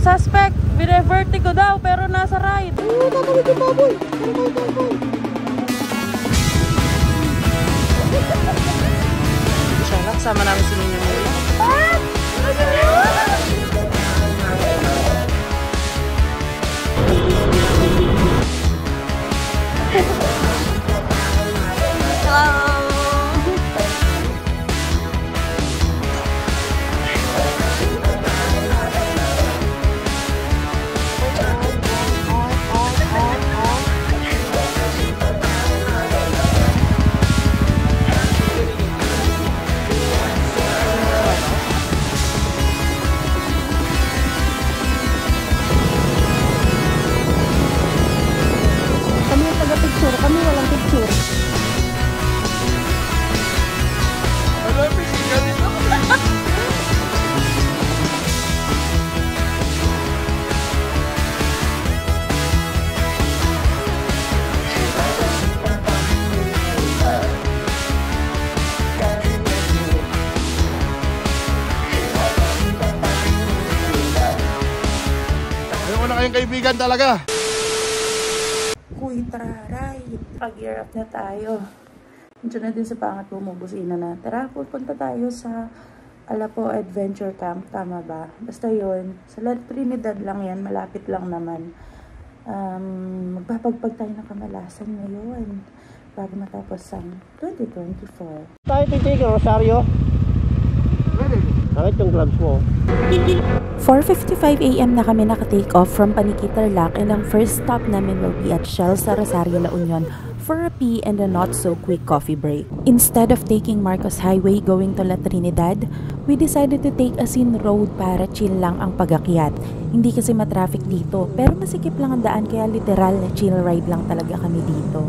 Suspect, bine-vertigo daw pero nasa ride. Oo, tatawid yung baboy. Siya lang, sama namin si Ninyo Muli. Kami walang picture. Wala picture dito. Ayaw na kayong kaibigan talaga. Uy, tararay. Pag-gear up na tayo. Diyan na din sa pangat bumubusina na. Tara, pupunta tayo sa Alapo Adventure Camp. Tama ba? Basta yun. Sa La Trinidad lang yan. Malapit lang naman. Magpapagpag tayo ng kamalasan ngayon. Bago matapos ang 2024. Tayo titigil, Rosario. Bakit yung gloves mo? 4:55 AM na kami naka-take off from Paniqui, Tarlac, and ang first stop namin will be at Shell sa Rosario, La Union for a pee and a not-so-quick coffee break. Instead of taking Marcos Highway going to La Trinidad, we decided to take Asin Road para chill lang ang pag-akyat. Hindi kasi matraffic dito, pero masikip lang ang daan kaya literal na chill ride lang talaga kami dito.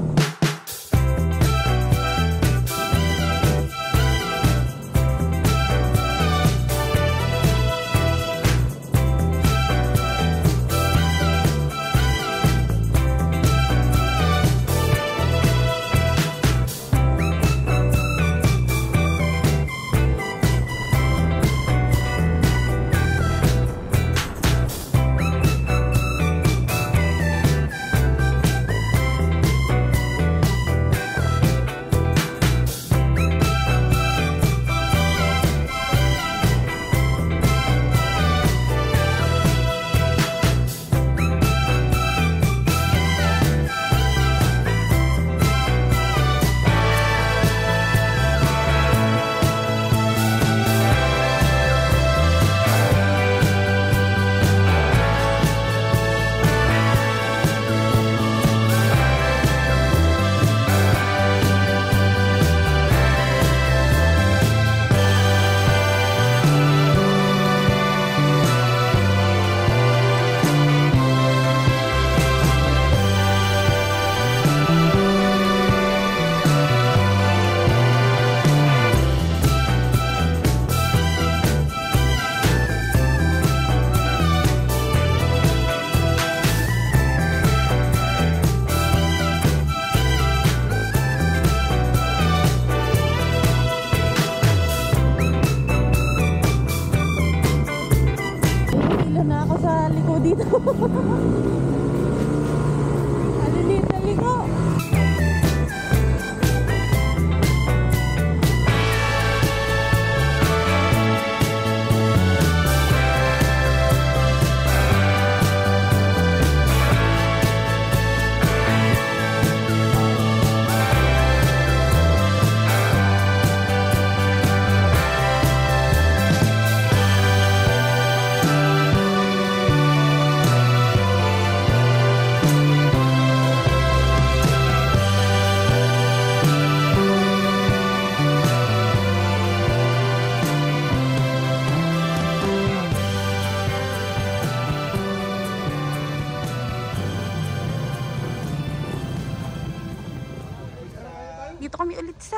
Dito kami ulit sa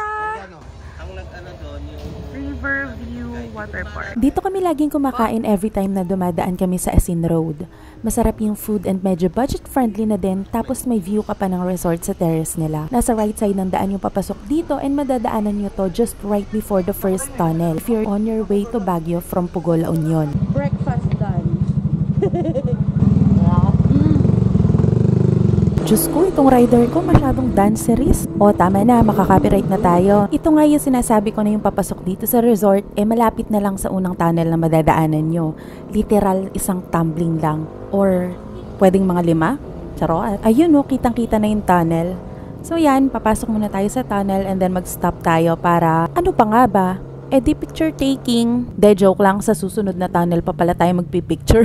Riverview Water Park. Dito kami laging kumakain every time na dumadaan kami sa Asin Road. Masarap yung food and medyo budget-friendly na din, tapos may view ka pa ng resort sa terrace nila. Nasa right side ng daan yung papasok dito and madadaanan nyo to just right before the first tunnel if you're on your way to Baguio from Pugo, La Union. Breakfast done. Diyos ko, itong rider ko masyadong dancerist. O, tama na, makaka-copyright na tayo. Ito nga yung sinasabi ko na yung papasok dito sa resort, malapit na lang sa unang tunnel na madadaanan nyo. Literal, isang tumbling lang. Or, pwedeng mga 5? Charot. Ayun o, kitang-kita na yung tunnel. So yan, papasok muna tayo sa tunnel and then mag-stop tayo para, ano pa nga ba? Di picture taking. Joke lang, sa susunod na tunnel pa pala tayo magpipicture.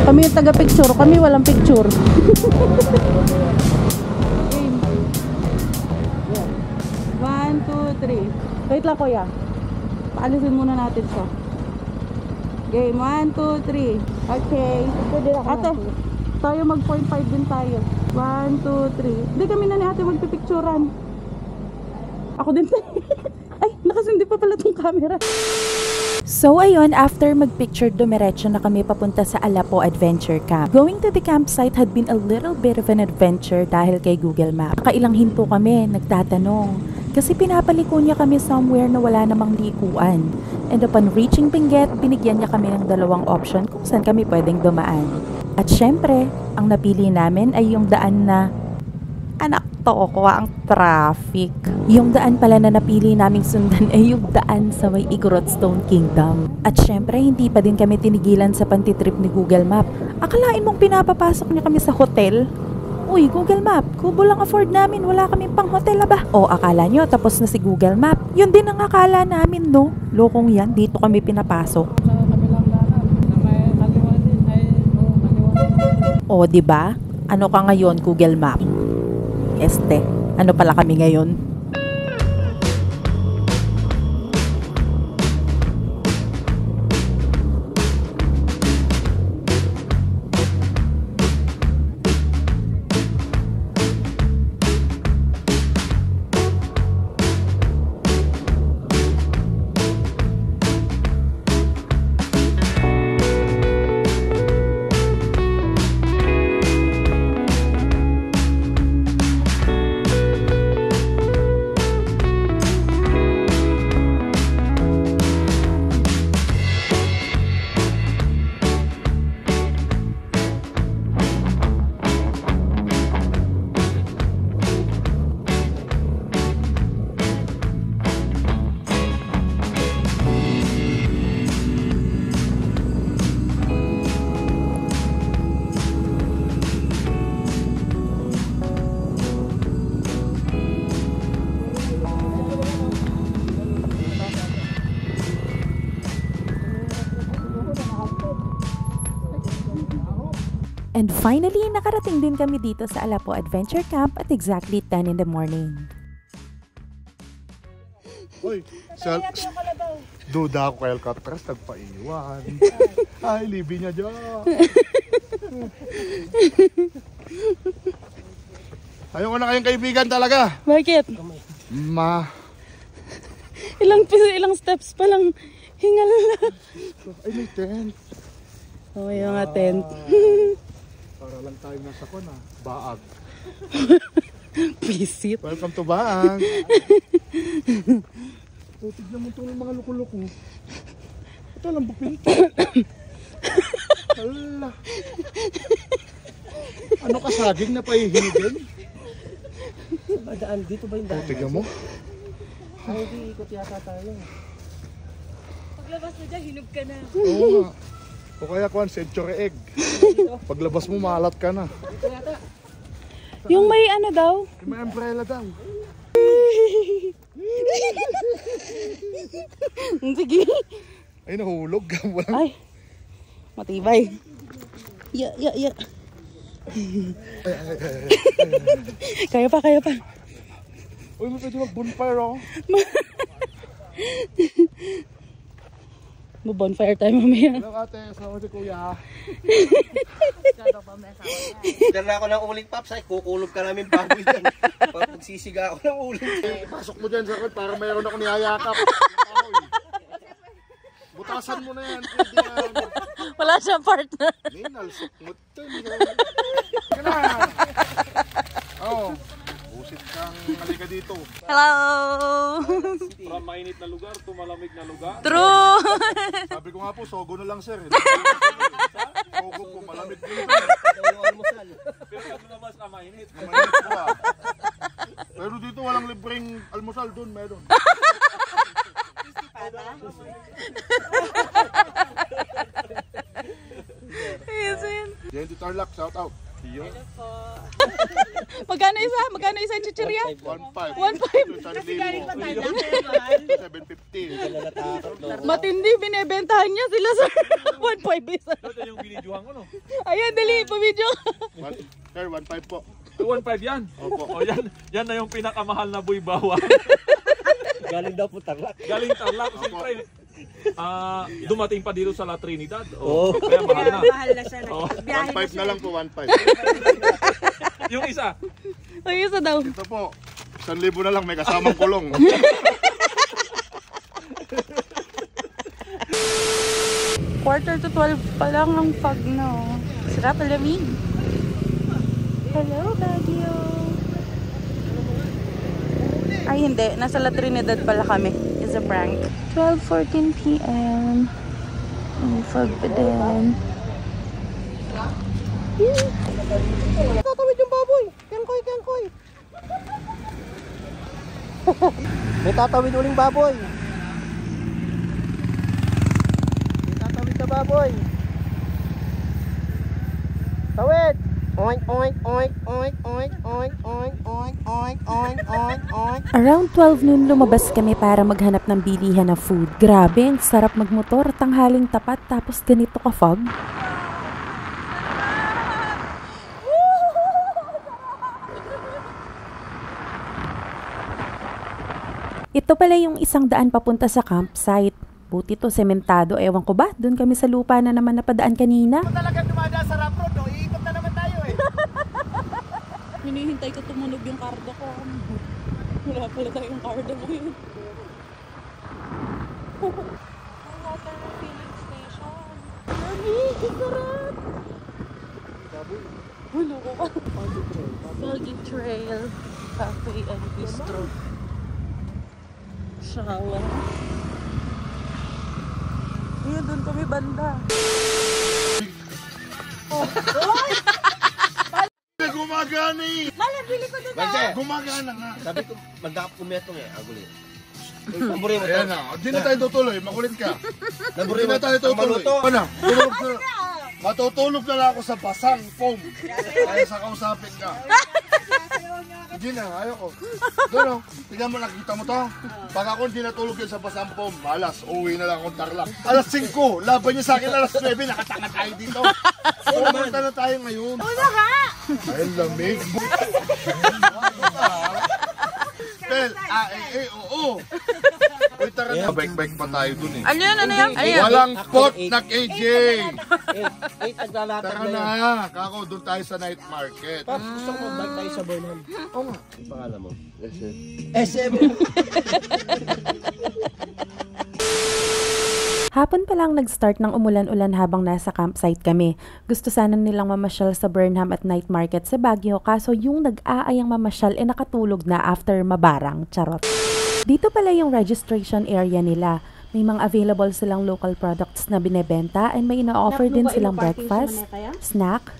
Kami yung taga-picture, kami walang picture. Game. 1, 2, 3. Wait lang kuya. Paalisin muna natin siya. Game, 1, 2, 3. Okay. Ate, tayo mag 0.5 din tayo. 1, 2, 3. Hindi kami na ni ate magpipicturan. Ako din tayo. Ay, nakasundi pa pala tong camera. So ayun, after magpicture, dumiretso na kami papunta sa Alapo Adventure Camp. Going to the campsite had been a little bit of an adventure dahil kay Google Map. Kailang hinto kami, nagtatanong. Kasi pinapaliko niya kami somewhere na wala namang likuan. And upon reaching Benguet, binigyan niya kami ng 2 option kung saan kami pwedeng dumaan. At syempre, ang napili namin ay yung daan na anak to ko ang traffic. Yung daan pala na napili naming sundan ay yung daan sa may Igorot Stone Kingdom. At syempre, hindi pa din kami tinigilan sa pantitrip ni Google Map. Akalain mong pinapapasok niya kami sa hotel? Uy, Google Map, kubo lang afford namin, wala kaming pang hotel ba? O akala nyo, tapos na si Google Map. Yun din ang akala namin, no? Lokong yan, dito kami pinapasok. O, diba? Ano ka ngayon, Google Map? Ano pala kami ngayon? And finally, nakarating din kami dito sa Alapo Adventure Camp at exactly 10 in the morning. Uy, duda ako kay Alcatraz, nagpaiwan. Ay, libi niya dyan. Ayaw ko na kayong kaibigan talaga. Bakit? Ilang steps pa lang. Hingal na. Ay, may tent. Oh, yung nga tent. Para lang tayo nasa kuna. Baag. Visit. Welcome to Baag. O, tignan mo itong mga luko-luko. Ito lang bupinto. Hala. Ano ka saging na pahihigin? Daan dito ba yung O, tignan mo. Ay, hindi ikot yata tayo. Paglabas mo dyan, hinog ka na. Oo nga. O kaya kuhan, century egg. Paglabas mo, malat ka na. Yung may ano daw? Yung may umbrella daw. Sige. Ay, nahulog ka. Ay, matibay. Ya. Kaya pa. Uy, may pwede mag-bonfire ako. Bonfire tayo mamaya. Hello ate, asawa si kuya. Dala ako ng uling, Paps. Ay, kukulog ka namin baboy dyan. Pagsisiga ako ng uling. Pasok mo dyan sa akin para mayroon ako niyayakap. Butasan mo na yan. Pwede yan. Wala siyang partner. Nalsok mo ito. Ka na. Oo. Busit kang halika dito. Hello! From mainit na lugar to malamig na lugar. True! Sabi ko nga po, sogo na lang sir. Sogo po, malamig dito. Pero ano naman sa mainit? Mainit po ah. Pero dito walang libreng almusal doon, meron. Yan, Tarlac, shout out. Magkano isa yung chichirya? 1.5. 750. Matindi, binibentahan niya sila sa 1.5 isa. Ito yung binidyohan ko, no? Ayan, dali, pa-video. Sir, 1.5 po. 1.5 yan? Opo. O yan na yung pinakamahal na buy bawa. Galing daw po Tarlac. Galing Tarlac. Siyempre, dumating pa dito sa La Trinidad. Kaya mahal na. Mahal na siya. 1.5 na lang po, 1.5. Yung isa. O, isa daw. Ito po, 1,000 na lang, may kasamang kulong. Quarter to 12 pa lang ang fog na. Sarap alamig. Hello, Baguio. Ay, hindi. Nasa La Trinidad pala kami. It's a prank. 12:14 p.m. Ang fog pa din. Tatawid yung baboy. Kangkoy. May tatawid uling baboy. May tatawid na baboy. Tawid. Oink, oink, oink, oink, oink, oink, oink, oink, oink, oink, oink, oink. Around 12 noon lumabas kami para maghanap ng bilihan na food. Grabe, ang sarap magmotor, tanghaling tapat, tapos ganito ka fog. Ito pala yung 100 papunta sa campsite. Buti to, sementado. Ewan ko ba, doon kami sa lupa na naman napadaan kanina. Talagang dumadaan sa rough road, no? Iikot na naman tayo eh. Hinihintay ko tumunog yung kardo ko. Wala pala tayong kardo ko yun. Wala tayong filling station. Lamig, sarap! Wala ko pa. Foggy Trail Cafe and Bistro. Shala. Ayun, doon kami banda. Gumagana eh! Malabili ko doon. Gumagana nga! Sabi ko, magdakap kumetong eh. Aguli. Naburi mo Ayan na, di na tayo tutuloy, makulit ka. Naburi Di mo na tayo tutuloy. Ano? Tulog na. Matutulog na lang ako sa basang foam. Kaya sa kausapin ka. Hindi na, ayoko. Doon o, tignan mo, nakita mo to. Baka kung hindi natulog yun sa basang foam, malas, uwi na lang akong Tarlac. Alas 5, laban niya sa akin alas 9, nakatanga tayo dito. Pumunta na tayo ngayon. Una ka! Ay, lamig. Spell, A-E-E-O-O. tara na. Bike-bike pa tayo dun eh. Ano yan? Ano yan? Walang pot na KJ! Naglalatag Tara na yan. na, kako, doon tayo sa night market. Paps, gusto ko mag-bike tayo sa Burnham. Oo nga. Ang pangalan mo? SM. SM. Hapon pa lang nag-start ng umulan-ulan habang nasa campsite kami. Gusto sana nilang mamasyal sa Burnham at night market sa Baguio, kaso yung nag-aayang mamasyal nakatulog na after mabarang. Charot. Dito pala yung registration area nila. May mga available silang local products na binebenta and may ina-offer din silang breakfast, snack,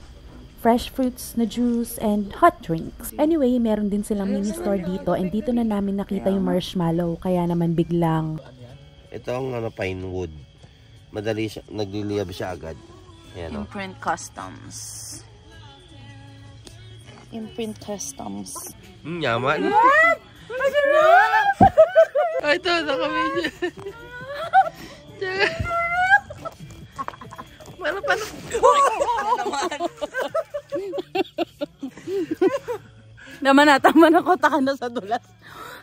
fresh fruits na juice, and hot drinks. Anyway, meron din silang mini store dito and dito na namin nakita yung marshmallow, kaya naman biglang... Ito ang pine wood. Madali siya, nagliliyab siya agad. Ayan, Imprint Customs. Imprint Customs. Yaman. Ay, ito na kami dyan. Paano? Tama na ko, taka na sa dulas.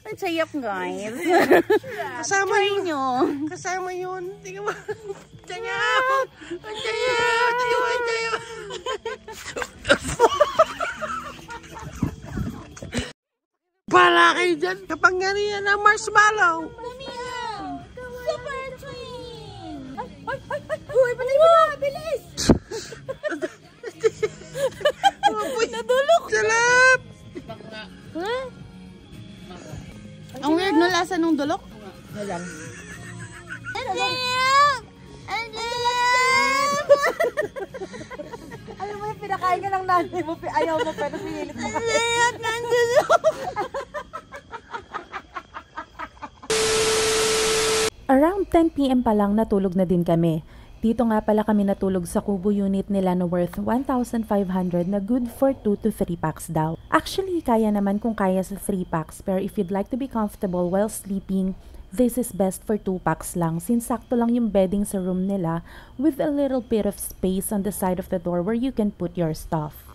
Ang sayap, guys. Kasama yun. Nyo. Kasama yun. Tingnan mo. Sayap! Ang sayap! Bala kayo dyan. Kapangyarihan ng marshmallow. Super twin! Uy, patay mo na! Bilis! Nadulok! Salap! Huh? Ang weird no lasa nung dulok? Walang. Alam mo yung pinakain ka ng nanay mo, ayaw mo pero pinilit mo. Around 10 PM pa lang natulog na din kami. Dito nga pala kami natulog sa kubo unit nila na worth 1,500 na good for 2 to 3 packs daw. Actually, kaya naman kung kaya sa 3 packs, pero if you'd like to be comfortable while sleeping, this is best for 2 packs lang since sakto lang yung bedding sa room nila with a little bit of space on the side of the door where you can put your stuff.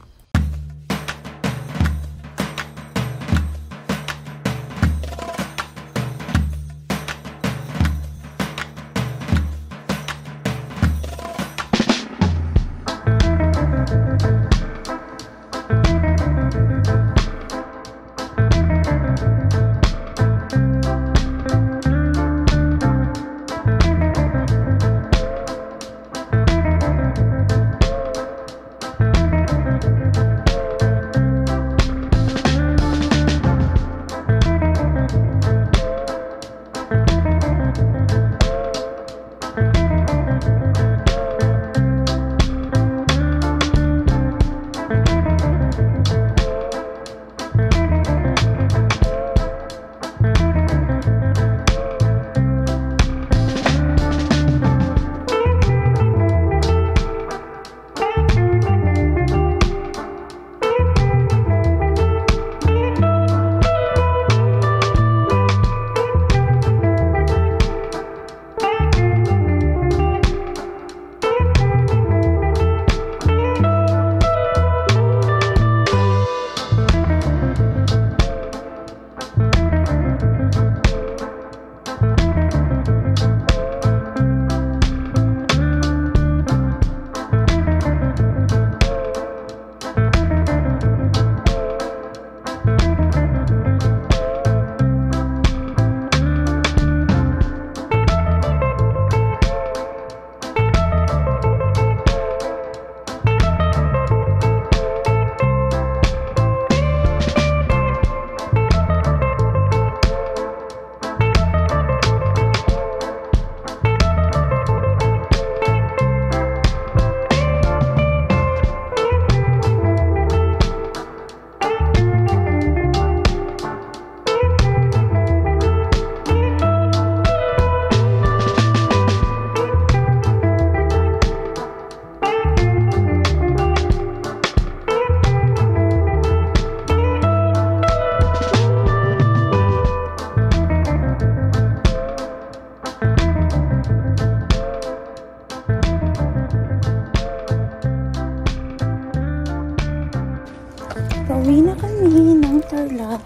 Pauwi na kami ng Tarlac.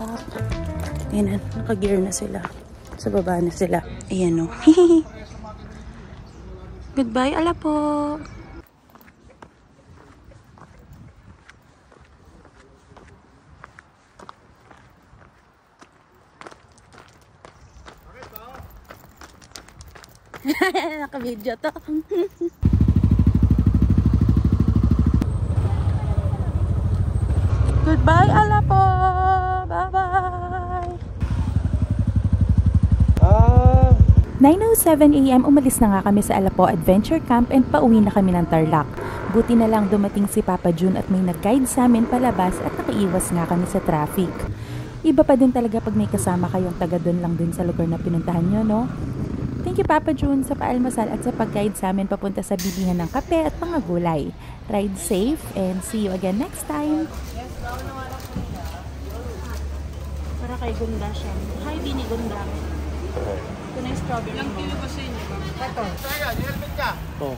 Ayan, naka-gear na sila. Sa baba na sila. Ayan o. Goodbye, ala po. Naka-video to. Goodbye, ala po. Bye-bye. 9:07 AM umalis na nga kami sa Alapo Adventure Camp and pauwi na kami ng Tarlac. Buti na lang dumating si Papa June at may nag-guide sa amin palabas at nakaiwas nga kami sa traffic. Iba pa din talaga pag may kasama kayong taga doon lang din sa lugar na pinuntahan nyo, no? Thank you, Papa June, sa paalmasal at sa pag-guide sa amin papunta sa bilihan ng kape at mga gulay. Ride safe and see you again next time. Para kay Gunda siya. Hi, Bini Gunda. Ito na yung strawberry mo. Ilang kilo ba sa inyo? Ito. Helmet ka. Oh.